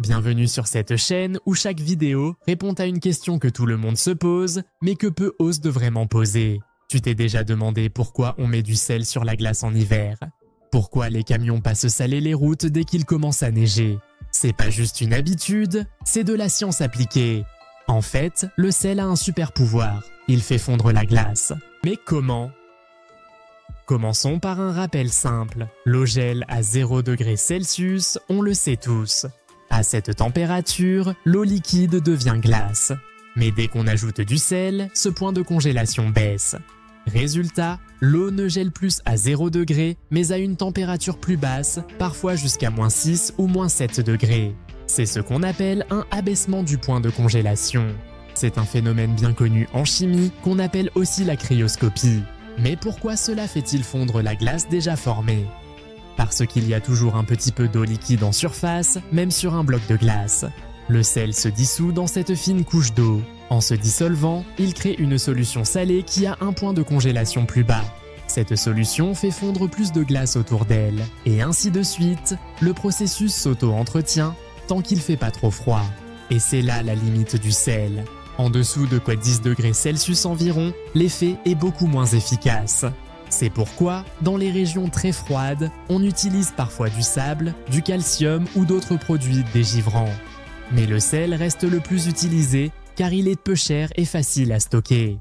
Bienvenue sur cette chaîne où chaque vidéo répond à une question que tout le monde se pose, mais que peu osent de vraiment poser. Tu t'es déjà demandé pourquoi on met du sel sur la glace en hiver? Pourquoi les camions passent saler les routes dès qu'il commence à neiger? C'est pas juste une habitude, c'est de la science appliquée. En fait, le sel a un super pouvoir, il fait fondre la glace. Mais comment? Commençons par un rappel simple. L'eau gèle à 0 degrés Celsius, on le sait tous. À cette température, l'eau liquide devient glace. Mais dès qu'on ajoute du sel, ce point de congélation baisse. Résultat, l'eau ne gèle plus à 0 degrés, mais à une température plus basse, parfois jusqu'à -6 ou -7 degrés. C'est ce qu'on appelle un abaissement du point de congélation. C'est un phénomène bien connu en chimie qu'on appelle aussi la cryoscopie. Mais pourquoi cela fait-il fondre la glace déjà formée? Parce qu'il y a toujours un petit peu d'eau liquide en surface, même sur un bloc de glace. Le sel se dissout dans cette fine couche d'eau. En se dissolvant, il crée une solution salée qui a un point de congélation plus bas. Cette solution fait fondre plus de glace autour d'elle. Et ainsi de suite, le processus s'auto-entretient tant qu'il fait pas trop froid. Et c'est là la limite du sel. En dessous de 10 degrés Celsius environ, l'effet est beaucoup moins efficace. C'est pourquoi, dans les régions très froides, on utilise parfois du sable, du calcium ou d'autres produits dégivrants. Mais le sel reste le plus utilisé car il est peu cher et facile à stocker.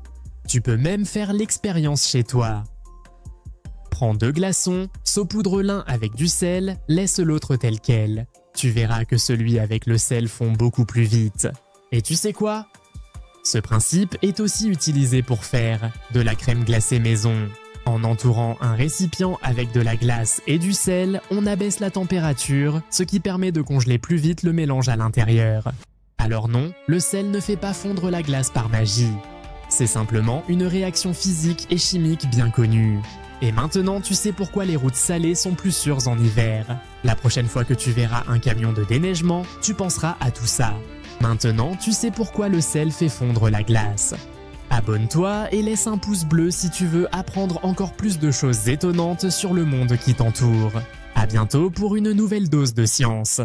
Tu peux même faire l'expérience chez toi. Prends 2 glaçons, saupoudre l'un avec du sel, laisse l'autre tel quel. Tu verras que celui avec le sel fond beaucoup plus vite. Et tu sais quoi? Ce principe est aussi utilisé pour faire de la crème glacée maison. En entourant un récipient avec de la glace et du sel, on abaisse la température, ce qui permet de congeler plus vite le mélange à l'intérieur. Alors non, le sel ne fait pas fondre la glace par magie. C'est simplement une réaction physique et chimique bien connue. Et maintenant, tu sais pourquoi les routes salées sont plus sûres en hiver. La prochaine fois que tu verras un camion de déneigement, tu penseras à tout ça. Maintenant, tu sais pourquoi le sel fait fondre la glace. Abonne-toi et laisse un pouce bleu si tu veux apprendre encore plus de choses étonnantes sur le monde qui t'entoure. À bientôt pour une nouvelle dose de science.